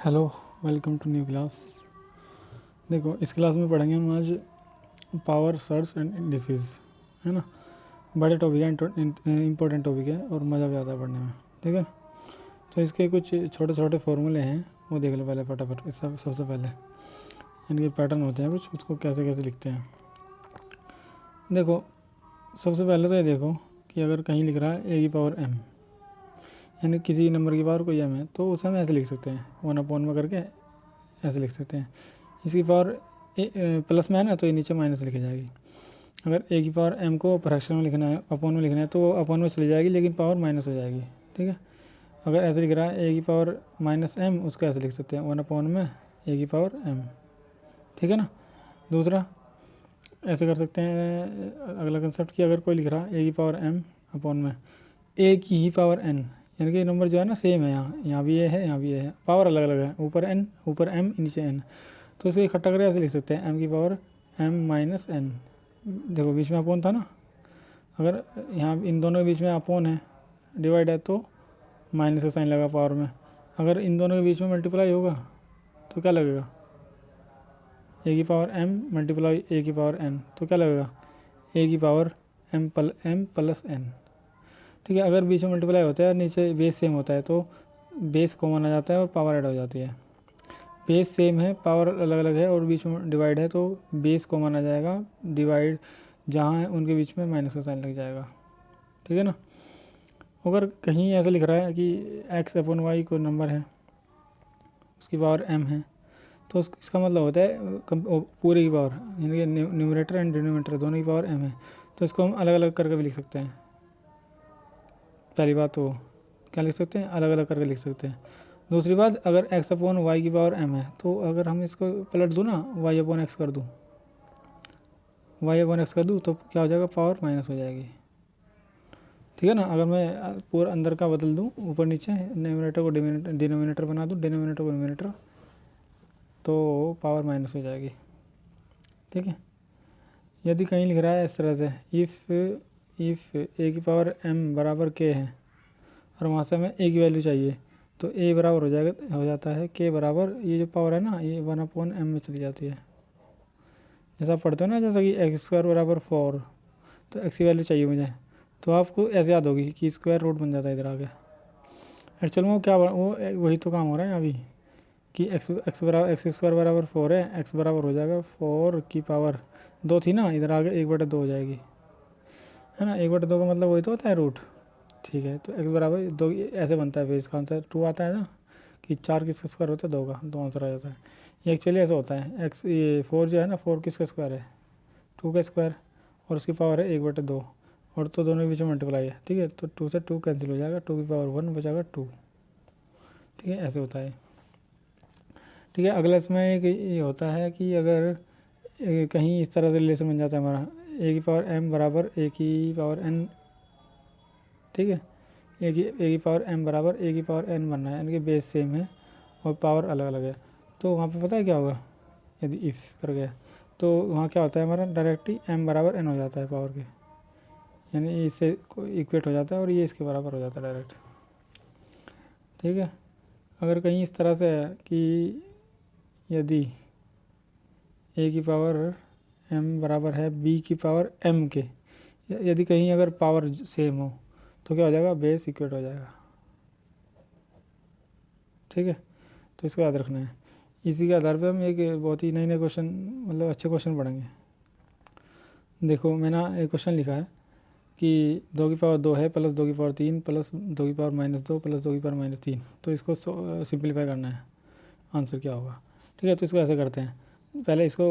Hello, welcome to new class. देखो, इस class में पढ़ेंगे हम आज पावर, सर्च एंड इंडिसेस, है ना। बड़े टॉपिक है, इंपॉर्टेंट टॉपिक है और मज़ा भी आता है पढ़ने में, ठीक है। तो इसके कुछ छोटे छोटे फॉर्मूले हैं, वो देख लो पहले फटाफट। सबसे पहले इनके पैटर्न होते हैं कुछ, उसको कैसे कैसे लिखते हैं। देखो, सबसे पहले तो ये देखो कि अगर कहीं लिख रहा है ए की पावर एम, यानी किसी नंबर की पावर कोई एम है, तो उसे हम ऐसे लिख सकते हैं, 1/m में करके ऐसे लिख सकते हैं। इसकी पावर प्लस में है ना, तो ये नीचे माइनस लिखी जाएगी। अगर ए की पावर एम को फ्रैक्शन में लिखना है, अपॉन में लिखना है, तो वो अपॉन में चली जाएगी, लेकिन पावर माइनस हो जाएगी, ठीक है। अगर ऐसे लिख रहा है ए की पावर माइनस एम, उसको ऐसे लिख सकते हैं 1/m में ए की पावर एम, ठीक है ना। दूसरा ऐसे कर सकते हैं, अगला कंसेप्ट कि अगर कोई लिख रहा है ए की पावर एम अपॉन में ए की ही पावर एन, यानी कि नंबर जो है ना सेम है, यहाँ भी ये है, यहाँ भी ये है, पावर अलग अलग है, ऊपर एन, ऊपर एम, नीचे एन, तो इसको इकट्ठा करके ऐसे लिख सकते हैं एम की पावर एम माइनस एन। देखो बीच में अपोन था ना, अगर यहाँ इन दोनों के बीच में अपोन है, डिवाइड है, तो माइनस का साइन लगा पावर में। अगर इन दोनों के बीच में मल्टीप्लाई होगा तो क्या लगेगा, ए की पावर एम मल्टीप्लाई ए की पावर एन, तो क्या लगेगा ए की पावर एम प्लस एन, ठीक है। अगर बीच में मल्टीप्लाई होता है, नीचे बेस सेम होता है, तो बेस कॉमन आ जाता है और पावर ऐड हो जाती है। बेस सेम है, पावर अलग अलग है और बीच में डिवाइड है, तो बेस कॉमन आ जाएगा, डिवाइड जहाँ है उनके बीच में माइनस का साइन लग जाएगा, ठीक है ना। अगर कहीं ऐसा लिख रहा है कि एक्स अपॉन वाई कोई नंबर है, उसकी पावर एम है, तो इसका मतलब होता है पूरे की पावर, यानी कि न्यूमरेटर एंड डिनोमिनेटर दोनों की पावर एम है, तो इसको हम अलग अलग करके भी लिख सकते हैं। पहली बात तो क्या लिख सकते हैं, अलग अलग करके लिख सकते हैं। दूसरी बात, अगर एक्स अपॉन वाई की पावर एम है, तो अगर हम इसको पलट दूँ ना, वाई अपॉन एक्स कर दूँ, वाई अपॉन एक्स कर दूँ, तो क्या हो जाएगा, पावर माइनस हो जाएगी, ठीक है ना। अगर मैं पूरा अंदर का बदल दूँ, ऊपर नीचे, न्यूमरेटर को डिनोमिनेटर बना दूँ, डिनोमिनेटर को न्यूमरेटर, तो पावर माइनस हो जाएगी, ठीक है। यदि कहीं लिख रहा है इस तरह से, इफ़ ए की पावर एम बराबर के है और वहाँ से हमें ए की वैल्यू चाहिए, तो ए बराबर हो जाता है के बराबर, ये जो पावर है ना, ये 1/m में चली जाती है। जैसा आप पढ़ते हो ना, जैसा कि एक्स स्क्वायर बराबर 4, तो एक्स की वैल्यू चाहिए मुझे, तो आपको ऐसे याद होगी कि स्क्वायर रूट बन जाता है इधर आगे। एक्चुअल में वो क्या, वो वही तो काम हो रहा है अभी, कि एक्स स्क्वायर बराबर 4 है, एक्स बराबर हो जाएगा 4 की पावर 2 थी ना, इधर आगे 1/2 हो जाएगी, है ना। 1/2 का मतलब वही तो होता है रूट, ठीक है। तो एक्स बराबर 2 ऐसे बनता है, फिर इसका आंसर 2 आता है ना, कि 4 किसका स्क्वायर होता है, 2 का, 2 आंसर आ जाता है। ये एक्चुअली ऐसा होता है, एक्स ये 4 जो है ना, 4 किसका स्क्वायर है, 2 का स्क्वायर, और उसकी पावर है 1/2, और तो दोनों के बीच में मल्टीप्लाई है, ठीक है। तो 2 से 2 कैंसिल हो जाएगा, 2 की पावर 1 बचाएगा 2, ठीक है। ऐसे होता है, ठीक है। अगला इसमें एक ये होता है कि अगर कहीं इस तरह से रिलेशन बन जाता है हमारा, ए की पावर एम बराबर ए की पावर एन, ठीक है। ए की पावर एम बराबर ए की पावर एन बनना है, यानी कि बेस सेम है और पावर अलग अलग है, तो वहाँ पे पता है क्या होगा, यदि इफ़ कर गया, तो वहाँ क्या होता है हमारा, डायरेक्टली एम बराबर एन हो जाता है पावर के, यानी इससे इक्वेट हो जाता है और ये इसके बराबर हो जाता है डायरेक्ट, ठीक है। अगर कहीं इस तरह से है कि यदि ए की पावर एम बराबर है बी की पावर एम के, यदि कहीं अगर पावर सेम हो, तो क्या हो जाएगा, बेस इक्वेट हो जाएगा, ठीक है। तो इसको याद रखना है। इसी के आधार पे हम एक बहुत ही नए नए क्वेश्चन, मतलब अच्छे क्वेश्चन पढ़ेंगे। देखो मैंने एक क्वेश्चन लिखा है कि 2 की पावर 2 है, प्लस 2 की पावर 3, प्लस 2 की पावर -2, प्लस 2 की पावर -3, तो इसको सिंप्लीफाई करना है, आंसर क्या होगा, ठीक है। तो इसको ऐसे करते हैं, पहले इसको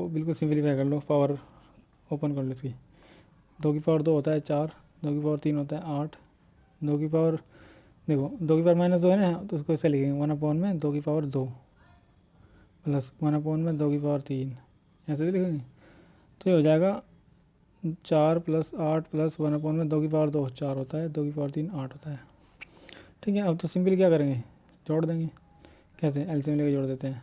बिल्कुल सिंप्लीफाई कर लो, पावर ओपन कर लो इसकी। 2 की पावर 2 होता है 4, 2 की पावर 3 होता है 8, 2 की पावर, देखो 2 की पावर -2 है ना, तो उसको ऐसे लिखेंगे 1/m में 2 की पावर 2 प्लस 1/m में 2 की पावर 3, ऐसे लिखेंगे, तो ये हो जाएगा 4 + 8 + 1/m में 2 की पावर 2 4 होता है, 2 की पावर 3 8 होता है, ठीक है। अब तो सिंपल क्या करेंगे, जोड़ देंगे। कैसे, एलसीएम लेके जोड़ देते हैं।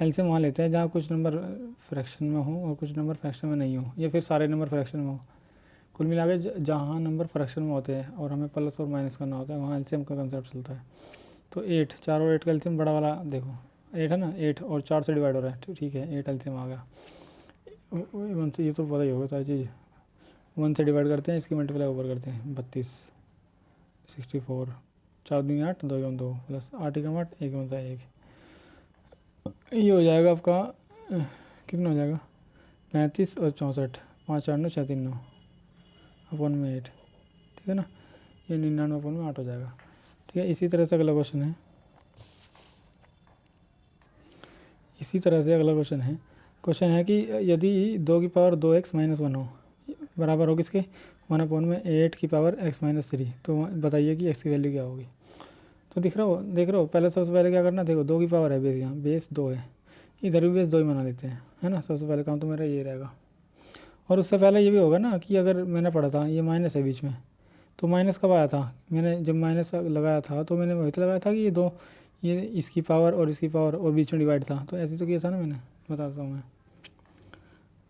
एलसीएम वहाँ लेते हैं जहाँ कुछ नंबर फ्रैक्शन में हो और कुछ नंबर फ्रैक्शन में नहीं हो, या फिर सारे नंबर फ्रैक्शन में हो। कुल मिला के जहाँ नंबर फ्रैक्शन में होते हैं और हमें प्लस और माइनस करना होता है, वहाँ एलसीएम का कंसेप्ट चलता है। तो 8, 4 और 8 का एलसीएम बड़ा वाला देखो 8 है ना, 8 और 4 से डिवाइड हो रहा है, ठीक है 8 एलसीएम आ गया। 1 से, ये तो पता ही होगा सारी चीज़, 1 से डिवाइड करते हैं, इसकी मल्टीप्लाई ऊपर करते हैं, 32 64, 4 दूनी 8, 2 2 प्लस 8 एकम 8, 1 1 1, ये हो जाएगा आपका कितना हो जाएगा 35 और 64, 5 8 9 6 3 9 अपन में 8, ठीक है ना, ये 99 अपन में 8 हो जाएगा, ठीक है। इसी तरह से अगला क्वेश्चन है, इसी तरह से अगला क्वेश्चन है कि यदि 2 की पावर 2x माइनस 1 हो, बराबर हो किसके 1 अपॉन में 8 की पावर x माइनस 3, तो बताइए कि x की वैल्यू क्या होगी। तो देख रहे हो पहले, सबसे पहले क्या करना, देखो 2 की पावर है बेस, यहाँ बेस 2 है, इधर भी बेस 2 ही बना लेते हैं, है ना। सबसे पहले काम तो मेरा ये रहेगा, और उससे पहले ये भी होगा ना कि अगर मैंने पढ़ा था ये माइनस है बीच में, तो माइनस कब आया था, मैंने जब माइनस लगाया था तो मैंने वही तो लगाया था कि ये 2, ये इसकी पावर और इसकी पावर और बीच में डिवाइड था, तो ऐसे तो किया था ना मैंने, बताता हूँ मैं।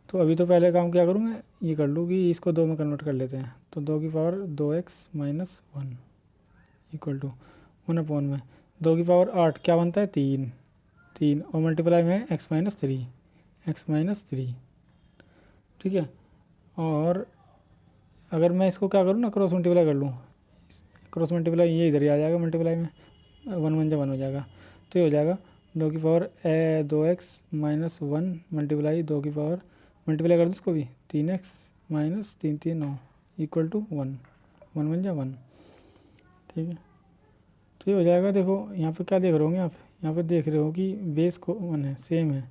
तो अभी तो पहले काम क्या करूँ मैं, ये कर लूँ कि इसको 2 में कन्वर्ट कर लेते हैं, तो 2 की power 2x minus 1 equal to 1 upon में 2 की पावर 8 क्या बनता है 3 और मल्टीप्लाई में x माइनस 3, ठीक है। और अगर मैं इसको क्या करूँ ना, क्रॉस मल्टीप्लाई कर लूँ, क्रॉस मल्टीप्लाई ये इधर ही आ जाएगा, मल्टीप्लाई में 1 1 1 हो जाएगा, तो ये हो जाएगा 2 की पावर 2x माइनस 1 मल्टीप्लाई 2 की पावर, मल्टीप्लाई कर दो इसको भी 3x माइनस 3 3 9 इक्वल टू 1 1 1 1, ठीक है। तो ये हो जाएगा, देखो यहाँ पे क्या देख रहे होंगे आप, यहाँ पे देख रहे हो कि बेस को 1 है, सेम है,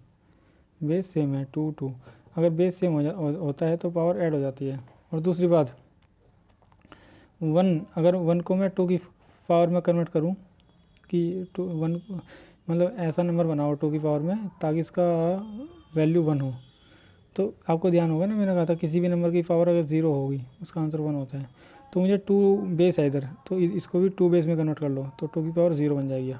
बेस सेम है 2 2, अगर बेस सेम होता है तो पावर ऐड हो जाती है। और दूसरी बात 1, अगर 1 को मैं 2 की पावर में कन्वर्ट करूँ कि 1 मतलब ऐसा नंबर बनाओ 2 की पावर में ताकि इसका वैल्यू 1 हो, तो आपको ध्यान होगा ना, मैंने कहा था किसी भी नंबर की पावर अगर 0 होगी उसका आंसर 1 होता है। तो मुझे 2 बेस है इधर, तो इसको भी 2 बेस में कन्वर्ट कर लो, तो 2 की पावर 0 बन जाएगी,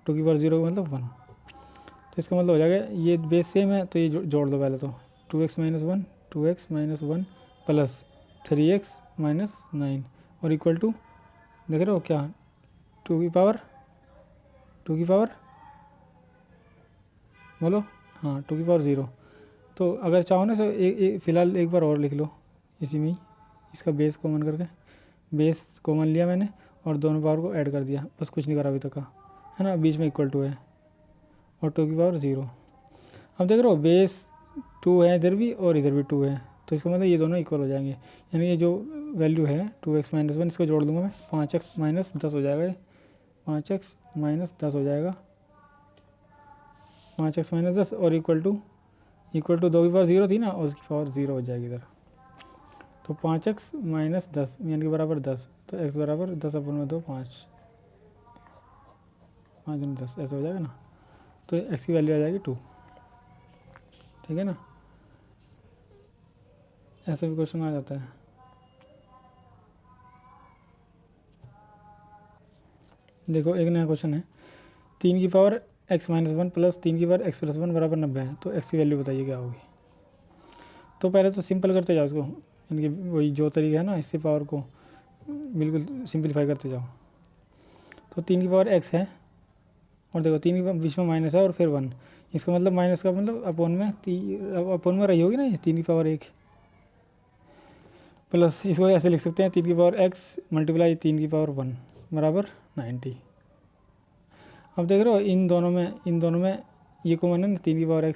2 की पावर 0 मतलब 1, तो इसका मतलब हो जाएगा ये बेस सेम है, तो ये जोड़ दो पहले तो 2x minus 1 2x minus 1 plus 3x minus 9 और इक्वल टू, देख रहे हो क्या 2 की पावर बोलो, हाँ 2 की पावर 0। तो अगर चाहो ना सर फ़िलहाल एक बार और लिख लो इसी में ही, इसका बेस कॉमन करके, बेस कॉमन लिया मैंने और दोनों पावर को ऐड कर दिया, बस कुछ नहीं करा अभी तक का, है ना। बीच में इक्वल टू है और 2 की पावर 0। अब देख रहे हो बेस 2 है इधर भी और इधर भी 2 है, तो इसका मतलब ये दोनों इक्वल हो जाएंगे, यानी ये जो वैल्यू है 2x माइनस 1 इसको जोड़ दूंगा मैं, 5x माइनस 10 हो जाएगा, 5x माइनस 10 हो जाएगा, 5x माइनस 10 और इक्वल टू 2 की पावर 0 थी ना और उसकी पावर 0 हो जाएगी इधर, तो 5x माइनस 10 यानी कि बराबर 10, तो x बराबर 10 अपन में 2 5 5 10 ऐसा हो जाएगा ना, तो x की वैल्यू आ जाएगी 2, ठीक है ना। ऐसा भी क्वेश्चन आ जाता है। देखो एक नया क्वेश्चन है, 3 की पावर x माइनस 1 प्लस 3 की पावर x प्लस 1 बराबर 90 है, तो x की वैल्यू बताइए क्या होगी। तो पहले तो सिंपल करते जाओ इसको, इनकी वही जो तरीका है ना, इससे पावर को बिल्कुल सिंपलीफाई करते जाओ। तो 3 की पावर x है और देखो 3 के बीच में माइनस है और फिर 1, इसका मतलब माइनस का मतलब अपोन में रही होगी ना ये 3 की पावर 1 प्लस, इसको ऐसे लिख सकते हैं 3 की पावर x मल्टीप्लाई 3 की पावर 1 बराबर 90। अब देख रहे हो इन दोनों में ये कॉमन है ना 3 की पावर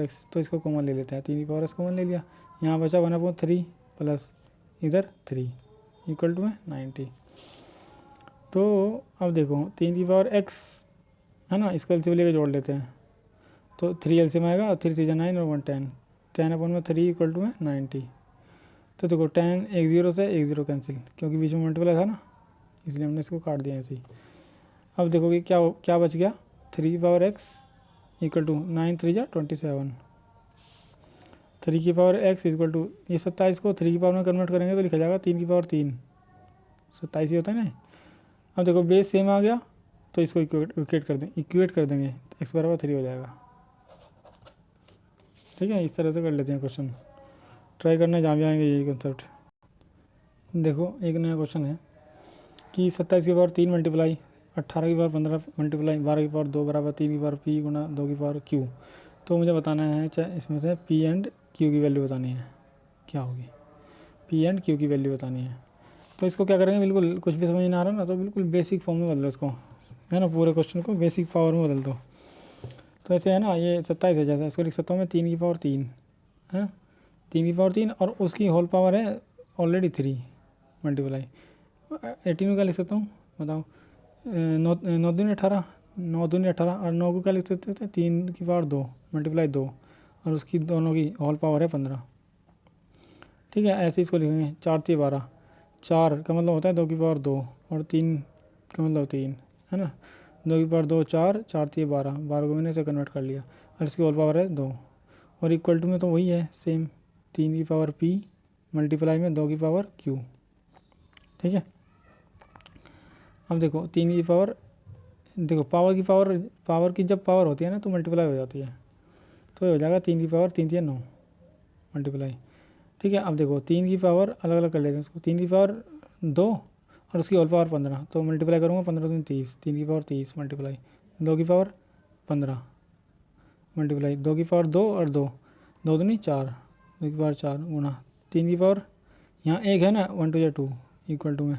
x, तो इसको कॉमन ले लेते हैं, 3 की पावर x कॉमन ले लिया, यहाँ बचा 1/3 प्लस इधर 3 इक्वल टू में 90। तो अब देखो 3 की पावर x है ना, इसको एलसीएम लेके जोड़ लेते हैं, तो 3 एलसीएम आएगा और 3 3 9 और 1 10, 10/3 इक्वल टू में 90। तो देखो 10 एक 0 से एक 0 कैंसिल, क्योंकि बीच में मल्टीप्लाई था ना इसलिए हमने इसको काट दिया ऐसे ही। अब देखो कि क्या बच गया, 3 की पावर x इक्वल टू 9 3 27, 3 की पावर x इक्वल टू ये 27 को 3 की पावर में कन्वर्ट करेंगे तो लिखा जाएगा 3 की पावर 3, 27 ही होता है ना। अब देखो बेस सेम आ गया तो इसको इक्वेट कर देंगे तो x बराबर 3 हो जाएगा, ठीक है। इस तरह से कर लेते हैं क्वेश्चन, ट्राई करना जहाँ भी आएंगे यही कंसेप्ट। देखो एक नया क्वेश्चन है कि 27 की पावर 3 मल्टीप्लाई 18 की पावर 15 मल्टीप्लाई 12 की पावर 2 बराबर 3 की पावर पी गुना 2 की पावर क्यू। तो मुझे बताना है चाहे इसमें से पी एंड क्यू की वैल्यू बतानी है, क्या होगी, पी एंड क्यू की वैल्यू बतानी है। तो इसको क्या करेंगे, बिल्कुल कुछ भी समझ नहीं आ रहा ना तो बिल्कुल बेसिक फॉर्म में बदलो इसको, है ना, पूरे क्वेश्चन को बेसिक पावर में बदल दो। तो ऐसे है ना, ये 27 है जैसा, इसको लिख सकता हूँ मैं 3 की पावर 3 है, 3 की पावर 3 और उसकी होल पावर है ऑलरेडी 3 मल्टीप्लाई 18 को क्या लिख सकता हूँ बताओ, 9 दूनी 18, 9 दूनी 18 और 9 को क्या लिख सकते थे 3 की पावर 2 मल्टीप्लाई 2 और उसकी दोनों की होल पावर है 15। ठीक है, ऐसे इसको लिखेंगे 4 3 12, 4 का मतलब होता है 2 की पावर 2 और 3 का मतलब 3, है ना, 2 की पावर 2 4, 4 3 12, 12 को मैंने इसे कन्वर्ट कर लिया और इसकी होल पावर है 2 और इक्वल टू में तो वही है सेम, 3 की पावर पी मल्टीप्लाई में 2 की पावर क्यू। ठीक है, अब देखो 3 की पावर, देखो पावर की जब पावर होती है ना तो मल्टीप्लाई हो जाती है, तो ये हो जाएगा 3 की पावर 3 3 9 मल्टीप्लाई। ठीक है, अब देखो 3 की पावर अलग अलग कर लेते हैं इसको, 3 की पावर 2 और उसकी होल पावर 15, तो मल्टीप्लाई करूँगा 15 दूनी 30, 3 की पावर 30 मल्टीप्लाई 2 की पावर 15 मल्टीप्लाई 2 की पावर 2 और 2 2 दूनी 4, 2 की पावर 4 गुना 3 की पावर यहाँ 1 है ना, 1 2 2 इक्वल टू में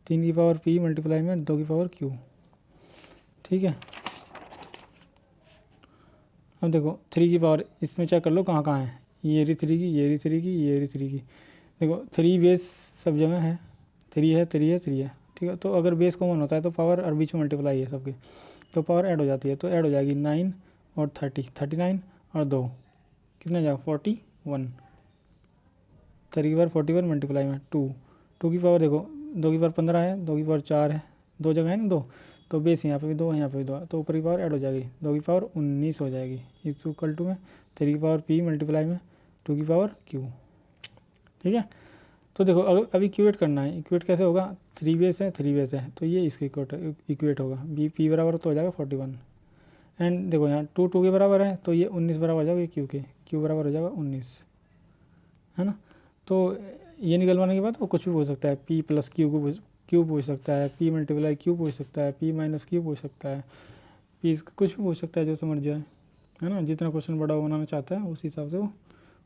3 की पावर पी मल्टीप्लाई में 2 की पावर क्यू। ठीक है, अब देखो 3 की पावर इसमें चेक कर लो कहाँ कहाँ है, ये रही 3 की, ये रही 3 की, ये रही 3 की। देखो 3 बेस सब जगह है, 3 है 3 है 3 है। ठीक है, तो अगर बेस कॉमन होता है तो पावर और बीच में मल्टीप्लाई है सबके, तो पावर ऐड हो जाती है, तो ऐड हो जाएगी 9 और 30, 39 और 2 कितना जाएगा 41, 3 की पावर 41 मल्टीप्लाई में 2 की पावर देखो 2 की पावर 15 है, 2 की पावर 4 है, 2 जगह है ना 2, तो बेस यहाँ पे भी 2 है, यहाँ पे भी 2 है, तो ऊपर की पावर ऐड हो जाएगी, 2 की पावर 19 हो जाएगी इस इक्वल टू में 3 की पावर पी मल्टीप्लाई में 2 की पावर क्यू। ठीक है, तो देखो अगर अभी इक्वेट करना है, इक्वेट कैसे होगा, 3 बेस है 3 बेस है तो ये इसके इक्वेट होगा, बी पी बराबर तो हो जाएगा 41 एंड देखो यहाँ 2 2 के बराबर है तो ये 19 बराबर हो जाएगा क्यू के, क्यू बराबर हो जाएगा 19, है ना। तो ये निकलवाने के बाद वो कुछ भी पूछ सकता है, पी प्लस क्यू पूछ सकता है, पी मल्टीप्लाई क्यू पूछ सकता है, पी माइनस क्यू पूछ सकता है, पी कुछ भी पूछ सकता है जो समझ जाए, है ना, जितना क्वेश्चन बड़ा बनाना चाहता है उस हिसाब से वो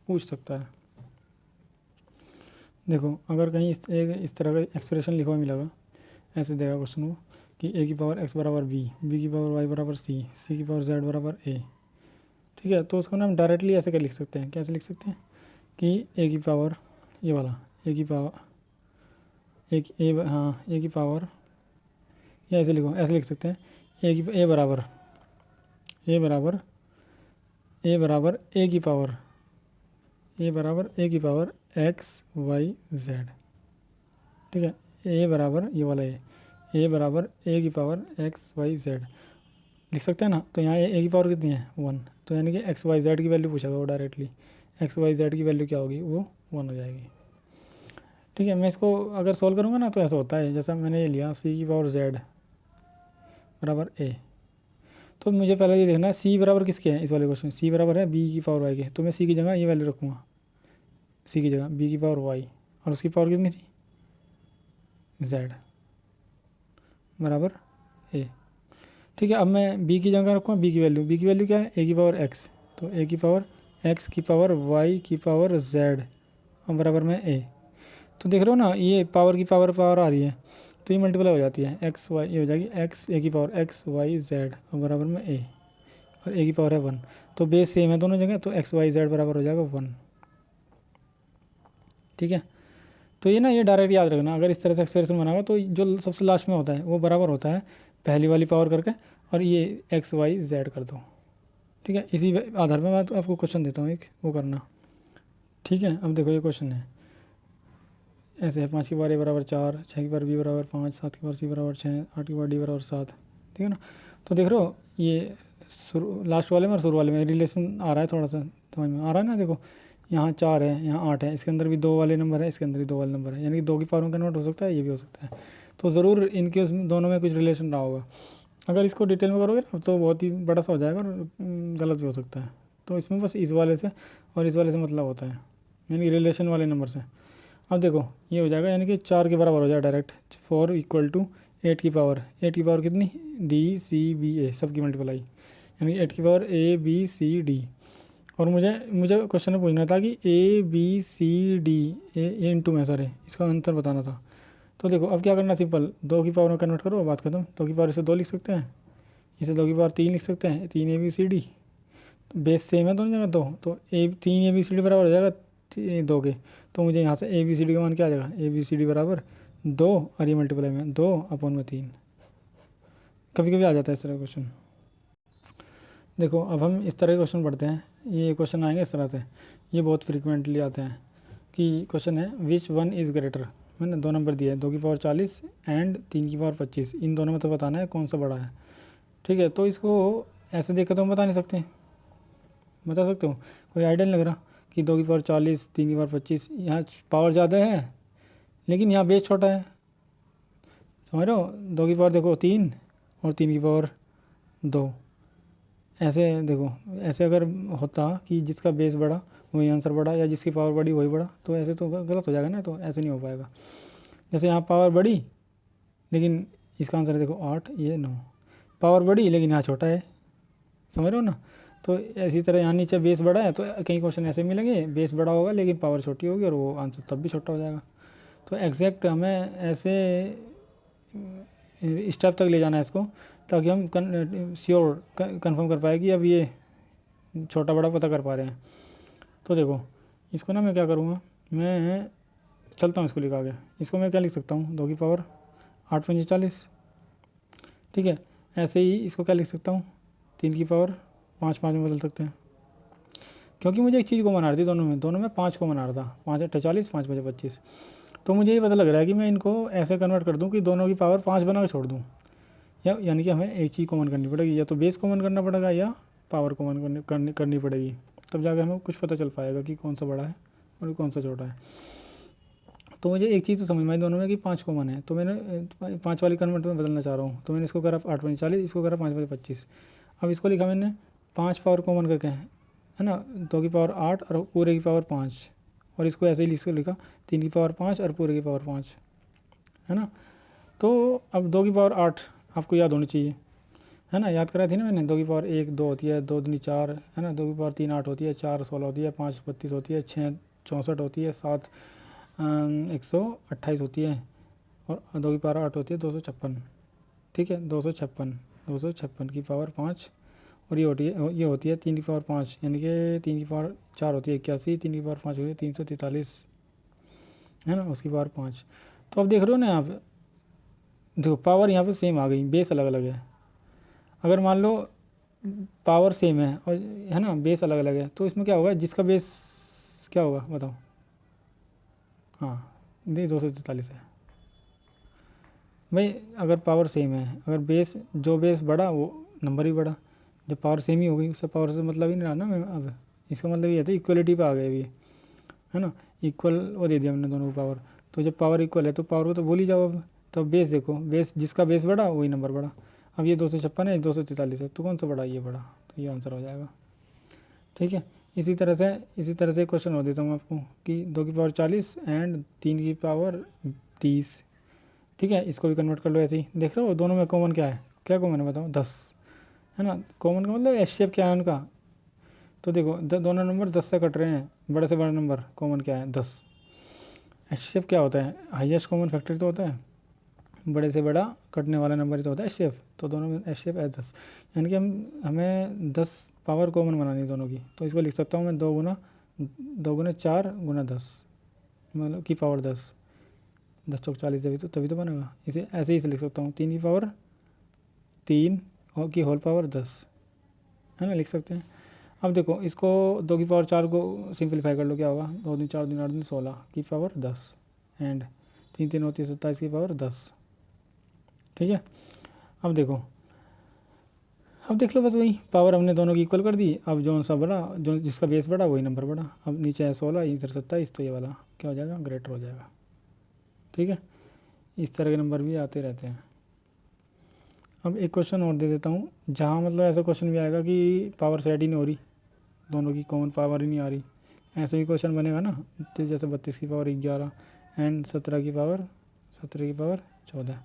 पूछ सकता है। देखो अगर कहीं इस तरह का एक्सप्रेशन लिखा हुआ मिलेगा, ऐसे देगा क्वेश्चन को कि ए की पावर एक्स बराबर बी, बी की पावर वाई बराबर सी, सी की पावर जेड बराबर ए। ठीक है, तो उसको ना हम डायरेक्टली ऐसे कर लिख सकते हैं, कैसे लिख सकते हैं कि ए की पावर ये वाला ए की पावर ए की पावर, या ऐसे लिखो, ऐसे लिख सकते हैं ए बराबर ए की पावर एक्स वाई जेड। ठीक है, ए बराबर ये वाला ए बराबर ए की पावर एक्स वाई जेड लिख सकते हैं ना। तो यहाँ ए की पावर कितनी है 1, तो यानी कि एक्स वाई जेड की वैल्यू पूछेगा वो डायरेक्टली, एक्स वाई जेड की वैल्यू क्या होगी, वो 1 हो जाएगी। ठीक है, मैं इसको अगर सॉल्व करूँगा ना तो ऐसा होता है, जैसा मैंने ये लिया सी की पावर जेड बराबर ए, तो मुझे पहले ये देखना है सी बराबर किसके है, इस वाले क्वेश्चन सी बराबर है बी की पावर वाई के, तो मैं सी की जगह ये वैल्यू रखूँगा, सी की जगह बी की पावर वाई और उसकी पावर कितनी थी जेड बराबर ए। ठीक है, अब मैं बी की जगह रखूँगा बी की वैल्यू क्या है ए की पावर एक्स, तो ए की पावर एक्स की पावर वाई की पावर जेड और बराबर में ए। तो देख रहे हो ना ये पावर की पावर आ रही है तो ये मल्टीप्लाई हो जाती है, एक्स वाई ये हो जाएगी एक्स ए की पावर एक्स वाई जेड और बराबर में ए, और ए की पावर है 1, तो बेस सेम है दोनों जगह, तो एक्स वाई जेड बराबर हो जाएगा 1। ठीक है, तो ये ना ये डायरेक्ट याद रखना, अगर इस तरह से एक्सप्रेशन बनाओगे तो जो सबसे लास्ट में होता है वो बराबर होता है पहली वाली पावर करके और ये एक्स वाई जेड कर दो। ठीक है, इसी आधार पर मैं तो आपको क्वेश्चन देता हूँ एक, वो करना। ठीक है, अब देखो ये क्वेश्चन है ऐसे है, 5 की पावर ए बराबर 4, 6 की पावर बी बराबर 5, 7 की पावर सी बराबर 6, 8 की पावर डी बराबर 7। ठीक है ना, तो देख रहे हो ये लास्ट वाले में और शुरू वाले में रिलेशन आ रहा है, थोड़ा सा समझ में आ रहा है ना। देखो यहाँ 4 है, यहाँ 8 है, इसके अंदर भी 2 वाले नंबर है, इसके अंदर भी 2 वाले नंबर है, यानी कि 2 की पावर में कन्वर्ट हो सकता है, ये भी हो सकता है, तो ज़रूर इनके उसमें दोनों में कुछ रिलेशन रहा होगा। अगर इसको डिटेल में करोगे ना तो बहुत ही बड़ा सा हो जाएगा और गलत भी हो सकता है, तो इसमें बस इस वाले से और इस वाले से मतलब होता है, यानी रिलेशन वाले नंबर से। अब देखो ये हो जाएगा यानी कि 4 के बराबर हो जाएगा डायरेक्ट, 4 इक्वल टू 8 की पावर कितनी, डी सी बी ए सब की मल्टीप्लाई, यानी 8 की power A B C D. और मुझे क्वेश्चन में पूछना था कि A B C D A into में सर इसका आंसर बताना था। तो देखो अब क्या करना, सिंपल 2 की पावर में कन्वर्ट करो, बात खत्म। 2 की पावर इसे 2 लिख सकते हैं, इसे 2 की पावर 3 लिख सकते हैं, 3 A B C D, base same है दोनों जगह 2, तो 3 ए बी सी डी बराबर हो जाएगा 2 के। तो मुझे यहाँ से ए बी सी डी का मान क्या आ जाएगा, ए बी सी डी बराबर 2 और ये मल्टीप्लाई में 2/3। कभी कभी आ जाता है इस तरह का क्वेश्चन। देखो अब हम इस तरह के क्वेश्चन पढ़ते हैं, ये क्वेश्चन आएंगे इस तरह से, ये बहुत फ्रिक्वेंटली आते हैं कि क्वेश्चन है विच वन इज़ ग्रेटर, मैंने 2 नंबर दिए हैं, 2 की पावर 40 एंड 3 की पावर 25, इन दोनों में तो बताना है कौन सा बड़ा है। ठीक है, तो इसको ऐसे देख कर तो हम बता नहीं सकते, बता सकते हो, कोई आइडिया नहीं लग रहा कि 2 की पावर 40 3 की पावर 25, यहाँ पावर ज़्यादा है लेकिन यहाँ बेस छोटा है, समझ रहे हो। 2 की पावर देखो 3 और 3 की पावर 2, ऐसे देखो, ऐसे अगर होता कि जिसका बेस बड़ा वही आंसर बड़ा, या जिसकी पावर बड़ी वही बड़ा, तो ऐसे तो गलत हो जाएगा ना, तो ऐसे नहीं हो पाएगा। जैसे यहाँ पावर बड़ी लेकिन इसका आंसर है देखो 8, ये 9, पावर बड़ी लेकिन यहाँ छोटा है, समझ रहे हो ना। तो इसी तरह यहाँ नीचे बेस बड़ा है, तो कई क्वेश्चन ऐसे मिलेंगे बेस बड़ा होगा लेकिन पावर छोटी होगी और वो आंसर तब भी छोटा हो जाएगा। तो एग्जैक्ट हमें ऐसे स्टेप तक ले जाना है इसको, ताकि हम श्योर कंफर्म कर पाए कि अब ये छोटा बड़ा पता कर पा रहे हैं। तो देखो इसको ना मैं क्या करूँगा, मैं चलता हूँ इसको लिखा के, इसको मैं क्या लिख सकता हूँ, 2 की पावर 8 पंजे 40, ठीक है। ऐसे ही इसको क्या लिख सकता हूँ, 3 की पावर 5 में बदल सकते हैं, क्योंकि मुझे एक चीज़ को मना रही थी दोनों में 5 को मना रहा था, 5 8 40 5 5 25। तो मुझे ये पता लग रहा है कि मैं इनको ऐसे कन्वर्ट कर दूँ कि दोनों की पावर 5 बना के छोड़ दूँ, यानी कि हमें एक चीज़ कॉमन करनी पड़ेगी, या तो बेस कॉमन करना पड़ेगा या पावर कॉमन करनी पड़ेगी, तब जाकर हमें कुछ पता चल पाएगा कि कौन सा बड़ा है और कौन सा छोटा है। तो मुझे एक चीज़ तो समझ में आई दोनों में कि 5 कॉमन है, तो मैंने 5 वाली कन्वर्ट में बदलना चाह रहा हूँ, तो मैंने इसको करा 8 पंजे 40, इसको करा 5 पंजे 25। अब इसको लिखा मैंने 5 पावर कॉमन करके, है ना, 2 की पावर 8 और पूरे की पावर 5, और इसको ऐसे ही इसको लिखा 3 की पावर 5 और पूरे की पावर 5, है ना। तो अब 2 की पावर 8 आपको याद होनी चाहिए, है ना, याद कराई थी ना मैंने। 2 की पावर 1 2 होती है, 2 दूनी 4, है ना, 2 की पावर 3 8 होती है, 4 16 होती है, 5 32 होती है, 6 64 होती है, 7 128 होती है, और 2 की पावर 8 होती है 256, ठीक है, 256 की पावर 5, और ये होती है 3 की पावर 5, यानी कि 3 की पावर 4 होती है 81, 3 की पावर 5 होती है 343, है ना, उसकी पावर 5। तो अब देख रहे हो ना यहाँ पे, देखो पावर यहाँ पे सेम आ गई, बेस अलग अलग है। अगर मान लो पावर सेम है और, है ना, बेस अलग अलग है, तो इसमें क्या होगा, जिसका बेस क्या होगा बताओ, हाँ नहीं 243 है भाई। अगर पावर सेम है, अगर बेस जो बेस बड़ा वो नंबर भी बड़ा, जब पावर सेम ही हो गई उससे पावर से मतलब ही नहीं रहा ना मैं, अब इसका मतलब ये था इक्वलिटी पे आ गए अभी, है ना, इक्वल वो दे दिया हमने दोनों को पावर। तो जब पावर इक्वल है तो पावर को तो भूल ही जाओ अब। तो बेस देखो, बेस जिसका बेस बड़ा वही नंबर बड़ा। अब ये 256 है, 243 है, तो कौन सा बड़ा, ये बड़ा, तो ये आंसर हो जाएगा, ठीक है। इसी तरह से क्वेश्चन हो देता हूँ आपको कि 2 की पावर 40 एंड 3 की पावर 30, ठीक है। इसको भी कन्वर्ट कर लो ऐसे ही, देख रहे हो दोनों में कॉमन क्या है, क्या कॉमन है बताओ, 10, है ना। कॉमन का मतलब एस शेप क्या है उनका, तो देखो दोनों नंबर 10 से कट रहे हैं, बड़े से बड़ा नंबर कॉमन क्या है 10। एस शेप क्या होता है, हाईएस्ट कॉमन फैक्टर तो होता है, बड़े से बड़ा कटने वाला नंबर ही तो होता है एस शेप, तो दोनों में एस शेप है 10, यानी कि हमें 10 पावर कॉमन बनानी है दोनों की। तो इसको लिख सकता हूँ मैं 2 गुना 4 गुना 10, मतलब की पावर 10, 10 चौक 40, तभी तो बनेगा। इसे ऐसे ही से लिख सकता हूँ 3 की पावर 3 और की होल पावर 10, है ना, लिख सकते हैं। अब देखो इसको 2 की पावर 4 को सिंपलीफाई कर लो, क्या होगा, 2 दिन 4 दिन 8 दिन 16 की पावर 10 एंड 3 3 होती है 27 की पावर 10, ठीक है। अब देखो, अब देख लो बस वही पावर हमने दोनों की इक्वल कर दी। अब जो सा बड़ा, जो जिसका बेस बड़ा वही नंबर बड़ा। अब नीचे है 16, इधर 27, तो ये वाला क्या हो जाएगा, ग्रेटर हो जाएगा, ठीक है। इस तरह के नंबर भी आते रहते हैं। अब एक क्वेश्चन और दे देता हूँ, जहाँ मतलब ऐसा क्वेश्चन भी आएगा कि पावर सेट ही नहीं हो रही, दोनों की कॉमन पावर ही नहीं आ रही, ऐसे भी क्वेश्चन बनेगा ना, तो जैसे 32 की पावर 11 एंड 17 की पावर 14,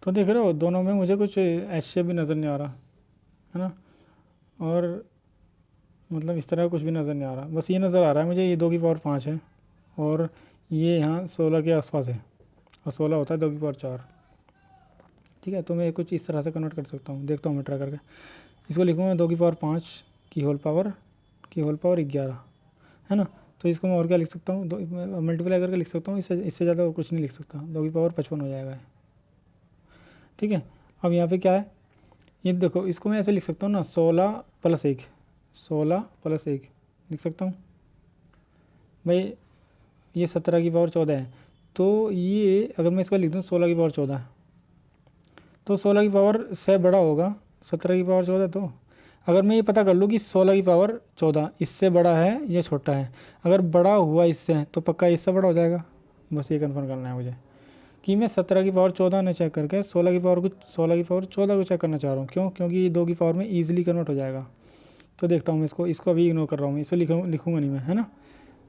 तो देख रहे हो दोनों में मुझे कुछ एच शेप भी नज़र नहीं आ रहा है ना, और मतलब इस तरह कुछ भी नज़र नहीं आ रहा, बस ये नज़र आ रहा है मुझे ये 2 की पावर 5 है और ये यहाँ 16 के आसपास है और 16 होता है 2 की पावर 4। ठीक है, तो मैं कुछ इस तरह से कन्वर्ट कर सकता हूँ, देखता हूँ मैं ट्राई करके। इसको लिखूँगा 2 की पावर 5 की होल पावर 11 है ना। तो इसको मैं और क्या लिख सकता हूँ, मल्टीप्लाई करके लिख सकता हूँ, इससे ज़्यादा कुछ नहीं लिख सकता, 2 की पावर 55 हो जाएगा। ठीक है, अब यहाँ पे क्या है, ये देखो इसको मैं ऐसे लिख सकता हूँ ना, 16 + 1 लिख सकता हूँ भाई, ये 17 की पावर 14 है। तो ये अगर मैं इसका लिख दूँ 16 की पावर 14, तो 16 की पावर से बड़ा होगा 17 की पावर 14। तो अगर मैं ये पता कर लूँ कि 16 की पावर 14 इससे बड़ा है या छोटा है, अगर बड़ा हुआ इससे तो पक्का इससे बड़ा हो जाएगा। बस ये कन्फर्म करना है मुझे कि मैं 17 की पावर 14 ने चेक करके 16 की पावर 14 को चेक करना चाह रहा हूँ। क्यों? क्योंकि ये 2 की पावर में ईजिली कन्वर्ट हो जाएगा। तो देखता हूँ मैं इसको अभी इग्नोर कर रहा हूँ, इसे लिखूँगा नहीं मैं, है ना।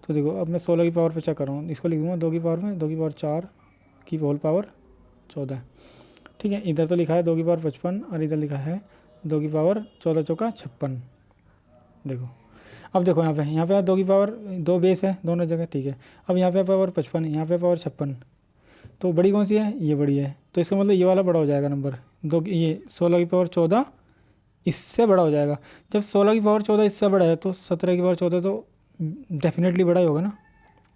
तो देखो अब मैं 16 की पावर पे चेक कर रहा हूँ, इसको लिखूँगा 2 की पावर में 2 की पावर 4 की होल पावर 14। ठीक है, इधर तो लिखा है 2 की पावर 55 और इधर लिखा है 2 की पावर 14 चौका 56। देखो अब देखो यहाँ पे 2 की पावर 2 बेस है दोनों जगह। ठीक है, अब यहाँ पे पावर 55, यहाँ पे पावर 56, तो बड़ी कौन सी है, ये बड़ी है। तो इसका मतलब ये वाला बड़ा हो जाएगा नंबर, ये 16 की पावर 14 इससे बड़ा हो जाएगा। जब 16 की पावर 14 इससे बड़ा है तो 17 की पावर 14 तो डेफिनेटली बड़ा ही होगा ना।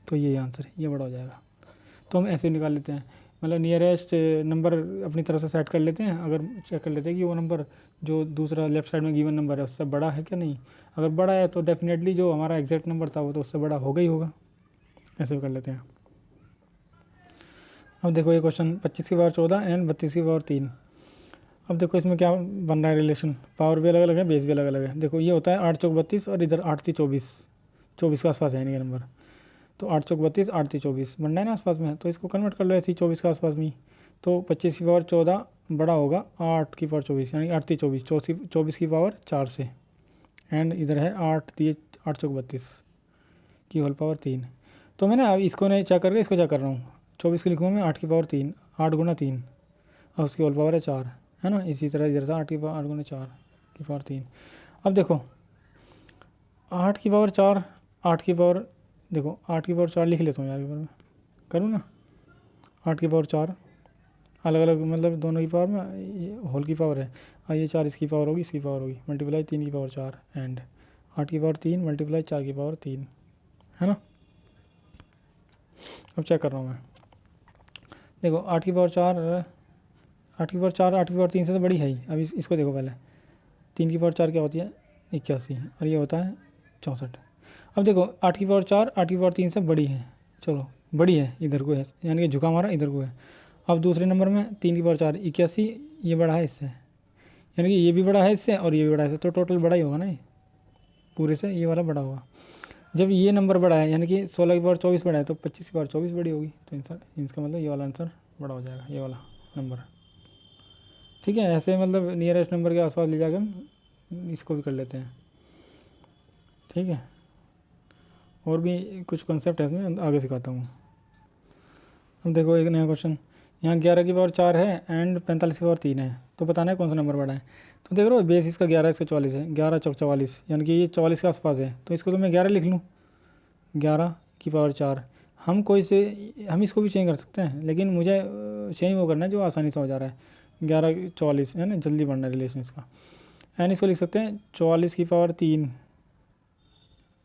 तो ये आंसर है, ये बड़ा हो जाएगा। तो हम ऐसे निकाल लेते हैं, मतलब नियरेस्ट नंबर अपनी तरफ से सेट कर लेते हैं। अगर चेक कर लेते हैं कि वो नंबर जो दूसरा लेफ्ट साइड में गिवन नंबर है उससे बड़ा है क्या नहीं। अगर बड़ा है तो डेफिनेटली जो हमारा एग्जैक्ट नंबर था वो तो उससे बड़ा होगा ही होगा। ऐसे कर लेते हैं। अब देखो ये क्वेश्चन 25 की पावर 14 एंड 32 की पावर 3। अब देखो इसमें क्या बन रहा है रिलेशन, पावर भी अलग अलग है, बेस भी अलग अलग है। देखो ये होता है 8 चौक 32 और इधर 8 3 24 के आसपास है इनके नंबर। तो 8 चौक 32 8 3 24 बनना है ना आसपास में, तो इसको कन्वर्ट कर लो ऐसे ही 24 के आसपास में। तो 25 की पावर 14 बड़ा होगा 8 की पावर 24, यानी 8 3 24 की पावर 4 से, एंड इधर है 8 चौक 32 की होल पावर 3। तो मैं ना अब इसको नहीं चेक करके इसको चेक कर रहा हूँ। 24 की लिखूँगा मैं 8 की पावर 3, 8 गुना 3 और उसकी होल पावर है 4, है ना। इसी तरह इधर था 8 गुना 4 की पावर 3। अब देखो 8 की पावर 4, 8 की पावर, देखो 8 की पावर 4 लिख लेता हूँ यार, एक बार मैं करूँ ना। 8 की पावर 4 अलग अलग, मतलब दोनों की पावर में ये होल की पावर है और ये 4 इसकी पावर होगी, इसकी पावर होगी, मल्टीप्लाई 3 की पावर 4 एंड 8 की पावर 3 मल्टीप्लाई 4 की पावर 3, है ना। अब चेक कर रहा हूँ मैं, देखो 8 की पावर 4 8 की पावर 4 8 की पावर 3 से तो बड़ी है ही। अब इसको देखो पहले, 3 की पावर 4 क्या होती है 81 और ये होता है 64। अब देखो 8 की पावर 4 8 की पावर 3 से बड़ी है, चलो बड़ी है, इधर को है, यानी कि झुका हमारा इधर को है। अब दूसरे नंबर में 3 की पावर 4 81, ये बड़ा है इससे, यानी कि ये भी बड़ा है इससे और ये भी बड़ा है इससे, तो टोटल बड़ा ही होगा ना, ये पूरे से ये वाला बड़ा होगा। जब ये नंबर बड़ा है यानी कि 16 की पावर 24 बड़ा है तो 25 की पावर 24 बड़ी होगी। तो आंसर, इसका मतलब ये वाला आंसर बड़ा हो जाएगा, ये वाला नंबर। ठीक है, ऐसे मतलब नियरेस्ट नंबर के आसपास ले जाकर हम इसको भी कर लेते हैं। ठीक है, और भी कुछ कॉन्सेप्ट है इसमें, आगे सिखाता हूँ। अब देखो एक नया क्वेश्चन, यहाँ 11 की पावर 4 है एंड 45 की पावर 3 है, तो बताना है कौन सा नंबर बड़ा है। तो देख रहे हो बेस इसका 11 इसका 44 है, 11 चौक 44, यानी कि ये 44 के आसपास है, तो इसको तो मैं 11 लिख लूँ। 11 की पावर 4, हम इसको भी चेंज कर सकते हैं, लेकिन मुझे चेंज वो करना है जो आसानी से हो जा रहा है। 11 44 है ना, जल्दी बढ़ना है रिलेशन इसका। एंड इसको लिख सकते हैं 44 की पावर 3,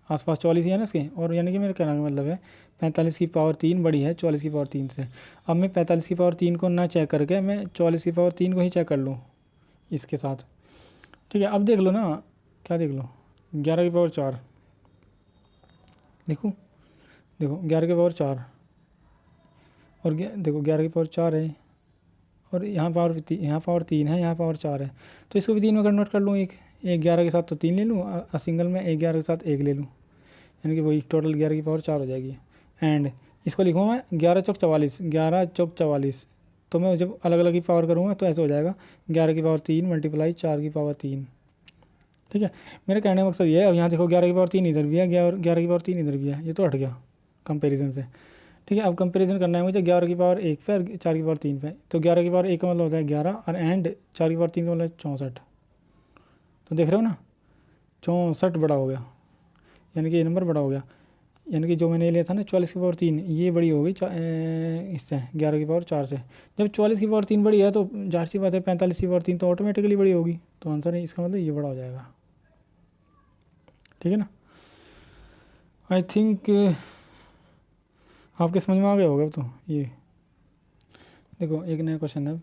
आसपास 44 ही है ना इसके, और यानी कि मेरे कहने का मतलब है 45 की पावर 3 बड़ी है 44 की पावर 3 से। अब मैं 45 की पावर 3 को ना चेक करके मैं 44 की पावर 3 को ही चेक कर लूँ इसके साथ। ठीक है, अब देख लो ना, क्या देख लो, 11 की पावर 4 लिखूँ, देखो 11 की पावर 4 और देखो 11 की पावर 4 है और यहाँ पावर 3 है, यहाँ पावर 4 है, तो इसको भी 3 में कन्वर्ट कर लूँ। एक 11 के साथ तो 3 ले लूँ, सिंगल में 11 के साथ 1 ले लूँ, यानी कि वही टोटल 11 की पावर 4 हो जाएगी। एंड इसको लिखूँ मैं 11 चौक 44, 11 चौक 44, तो मैं जब अलग अलग की पावर करूँगा तो ऐसे हो जाएगा 11 की पावर 3 मल्टीप्लाई 4 की पावर 3। ठीक है, मेरे कहने का मकसद ये है। अब यहाँ देखो 11 की पावर 3 इधर भी है, 11 की पावर 3 इधर भी है, ये तो हट गया कंपेरिजन से। ठीक है। अब कंपैरिजन करना है मुझे 11 की पावर 1 पे और 4 की पावर 3 पे। तो 11 की पावर 1 का मतलब होता है 11 और एंड 4 की पावर 3 का मतलब 64। तो देख रहे हो ना 64 बड़ा हो गया, यानी कि ये नंबर बड़ा हो गया। यानी कि जो मैंने लिया था ना 44 की पावर 3 ये बड़ी हो गई इससे 11 की पावर 4 से। जब 44 की पावर 3 बड़ी है तो जाहिर सी बात है 45 की पावर 3 तो ऑटोमेटिकली बड़ी होगी। तो आंसर है इसका मतलब ये बड़ा हो जाएगा। ठीक है ना। आई थिंक आपके समझ में आ गया होगा। तो ये देखो एक नया क्वेश्चन है,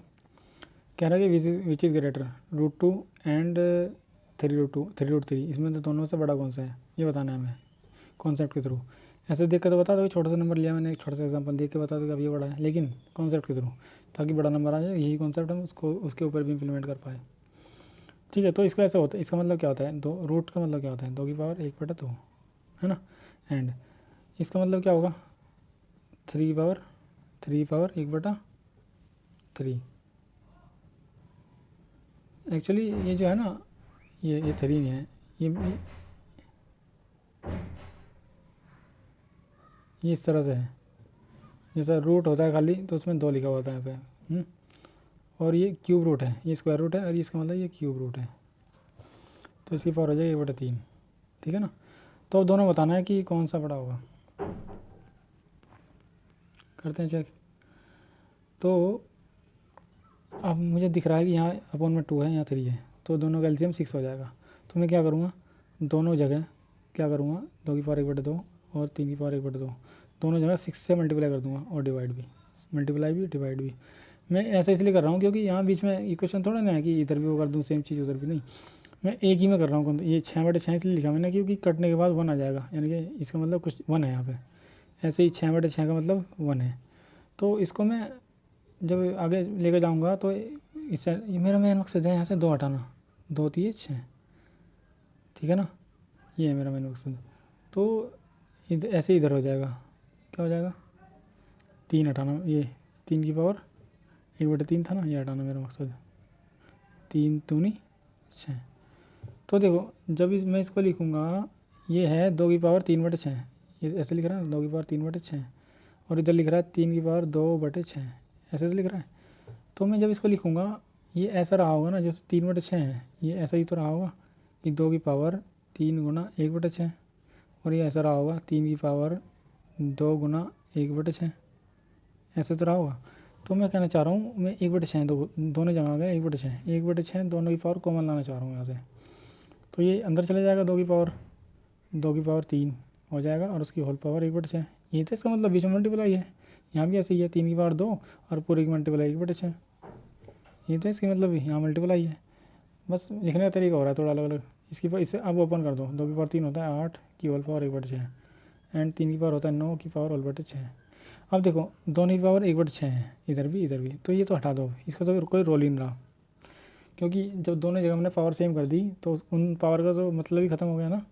कह रहा है कि विच इज़ ग्रेटर √2 एंड 3√3। इसमें तो दोनों से बड़ा कौन सा है ये बताना है हमें कॉन्सेप्ट के थ्रू। ऐसे देख कर तो बता दो, छोटा सा नंबर लिया मैंने, एक छोटा सा एग्जांपल देख के बता दो कि अब ये बड़ा है, लेकिन कॉन्सेप्ट के थ्रू, ताकि बड़ा नंबर आ जाए। यही कॉन्सेप्ट हम उसको उसके ऊपर भी इंप्लीमेंट कर पाए। ठीक है। तो इसका ऐसा होता है, इसका मतलब क्या होता है, दो रूट का मतलब क्या होता है 2 की पावर 1/2 है ना। एंड इसका मतलब क्या होगा 3 की पावर 1/3। एक्चुअली ये जो है ना ये 3 नहीं है, ये इस तरह से है, जैसा रूट होता है खाली तो उसमें 2 लिखा हुआ होता है यहाँ पे। और ये क्यूब रूट है, ये स्क्वायर रूट है, और इसका मतलब ये क्यूब रूट है। तो इसकी पावर हो जाएगी 1/3। ठीक है ना। तो अब दोनों बताना है कि कौन सा बड़ा होगा। करते हैं चेक। तो अब मुझे दिख रहा है कि यहाँ अपॉन में 2 है, यहाँ 3 है, तो दोनों का एलसीएम 6 हो जाएगा। तो मैं क्या करूँगा, दोनों जगह क्या करूँगा 2 की पावर 1/2 और 3 की पावर 1/2 दोनों जगह 6 से मल्टीप्लाई कर दूँगा और डिवाइड भी। मैं ऐसा इसलिए कर रहा हूँ क्योंकि यहाँ बीच में इक्वेशन थोड़ा ना है कि इधर भी वो कर दूँ सेम चीज़ उधर भी, नहीं, मैं एक ही में कर रहा हूँ। ये 6/6 इसलिए लिखा मैंने क्योंकि कटने के बाद 1 आ जाएगा, यानी कि इसका मतलब कुछ 1 है यहाँ पे। ऐसे ही 6/6 का मतलब 1 है। तो इसको मैं जब आगे लेकर जाऊँगा तो इससे ये मेरा मेन मकसद है यहाँ से 2 हटाना, 2 3 6। ठीक है ना, ये है मेरा मेन मकसद। तो ऐसे इधर हो जाएगा, क्या हो जाएगा 3 हटाना, ये 3 की पावर 1/3 था ना, ये हटाना मेरा मकसद। 3 दूनी 6। तो देखो जब मैं इसको लिखूँगा, ये है 2 की पावर 3/6, ये ऐसे लिख रहा है 2 की पावर 3/6, और इधर लिख रहा है 3 की पावर 2/6, ऐसे लिख रहा है। तो मैं जब इसको लिखूँगा ये ऐसा रहा होगा ना, जैसे 3/6 है, ये ऐसा ही तो रहा होगा कि 2 की पावर 3 गुना 1/6, और ये ऐसा रहा होगा 3 की पावर 2 गुना 1/6, ऐसे तो रहा होगा। तो मैं कहना चाह रहा हूँ मैं 1/6 दोनों जगह आ गया 1/6 दोनों की पावर कॉमन लाना चाह रहा हूँ यहाँ से। तो ये अंदर चले जाएगा 2 की पावर 3 हो जाएगा, और उसकी होल पावर 1/6। ये तो इसका मतलब बीच में मल्टीप्लाई है, यहाँ भी ऐसे ही है 3 की पावर 2 और पूरे की मल्टीप्लाई 1/6। ये तो इसकी मतलब यहाँ मल्टीप्लाई है, बस लिखने का तरीका हो रहा है थोड़ा अलग अलग। इससे अब ओपन कर दो, 2 की पावर 3 होता है 8 की होल पावर 1/6 एंड 3 की पावर होता है 9 की पावर होल बटे 6। अब देखो दोनों की पावर 1/6 है, इधर भी, तो ये तो हटा दो, इसका तो कोई रोल ही नहीं रहा, क्योंकि जब दोनों जगह मैंने पावर सेम कर दी तो उन पावर का तो मतलब ही ख़त्म हो गया ना।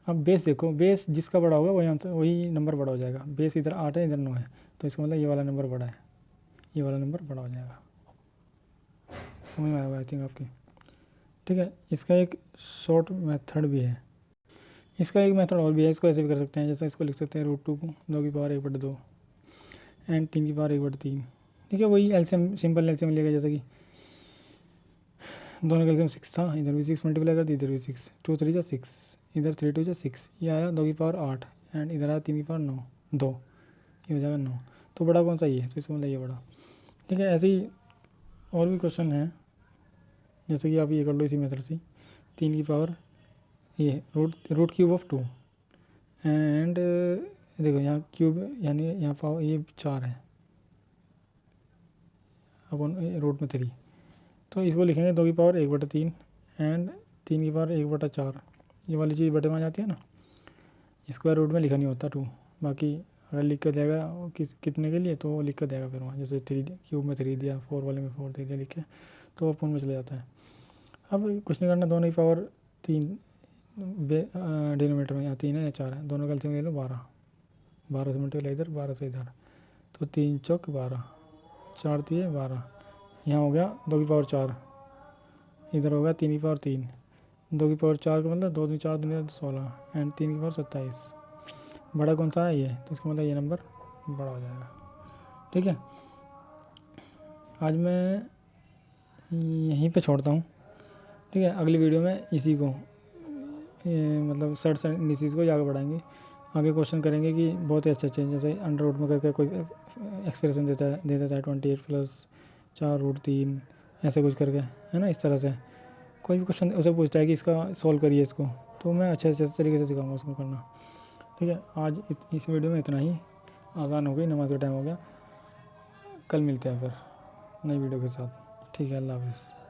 अब बेस देखो, बेस जिसका बड़ा होगा वही आंसर, वही नंबर बड़ा हो जाएगा। बेस इधर 8 है, इधर 9 है, तो इसका मतलब ये वाला नंबर बड़ा है, ये वाला नंबर बड़ा हो जाएगा। समझ में आएगा आई थिंक आपकी। ठीक है। इसका एक शॉर्ट मेथड भी है, इसका एक मेथड और भी है, इसको ऐसे भी कर सकते हैं, जैसे इसको लिख सकते हैं √2 को 2 की पावर 1/2 एंड 3 की पावर 1/3। ठीक है। वही एलसीएम, सिंपल एलसीएम लेगा, जैसे कि दोनों का एलसीएम 6 था, इधर भी 6 मल्टीप्लाई कर दी, इधर भी 6, 2 3 जा 6, इधर 3 2 जा 6, ये आया 2 की पावर 8 एंड इधर आया 3 की पावर 9 2, ये हो जाएगा 9। तो बड़ा कौन सा ये है, तो इसको मतलब ये बड़ा। ठीक है। ऐसे ही और भी क्वेश्चन है, जैसे कि आप ये कर लो इसी मेथड से, 3 की पावर ये रूट क्यूब ऑफ 2 एंड देखो यहाँ क्यूब यानी यहाँ पावर ये 4 है अपन रूट में 3, तो इसको लिखेंगे 2 की पावर 1/3 एंड 3 की पावर 1/4। ये वाली चीज़ बटे में आ जाती है ना, स्क्वायर रूट में लिखा नहीं होता 2, बाकी अगर लिख कर देगा कितने के लिए तो लिख कर देगा फिर वहाँ, जैसे 3 क्यूब में 3 दिया, 4 वाले में 4 दे दिया लिख के, तो अपन में चले जाता है। अब कुछ नहीं करना, दोनों की पावर 3 डिनोमीटर में, यहाँ 3 है या 4 है, दोनों का एलसीएम ले लो 12 से मल्टीप्लाई इधर, 12 से इधर, तो 3 चौक 12, 4 दिए 12, यहाँ हो गया 2 की पावर 4, इधर होगा 3 की पावर 3, 2 की पावर 4 का मतलब 2 दूनी 4 दूनी 16 एंड 3 की पावर 27। बड़ा कौन सा है ये, तो इसका मतलब ये नंबर बड़ा हो जाएगा। ठीक है, आज मैं यहीं पे छोड़ता हूँ। ठीक है, अगली वीडियो में इसी को मतलब सर्च एंड इंडिसेस को आगे बढ़ाएंगे। आगे क्वेश्चन करेंगे कि बहुत ही अच्छे जैसे अंडर रूट में करके कोई एक्सप्रेशन दे देता है 28+4√3 ऐसे कुछ करके, है ना। इस तरह से कोई भी क्वेश्चन उसे पूछता है कि इसका सॉल्व करिए इसको, तो मैं अच्छे तरीके से सिखाऊंगा उसको करना। ठीक है, आज इस वीडियो में इतना ही। आसान हो गई, नमाज का टाइम हो गया। कल मिलते हैं फिर नई वीडियो के साथ। ठीक है, अल्लाह हाफ़िज़।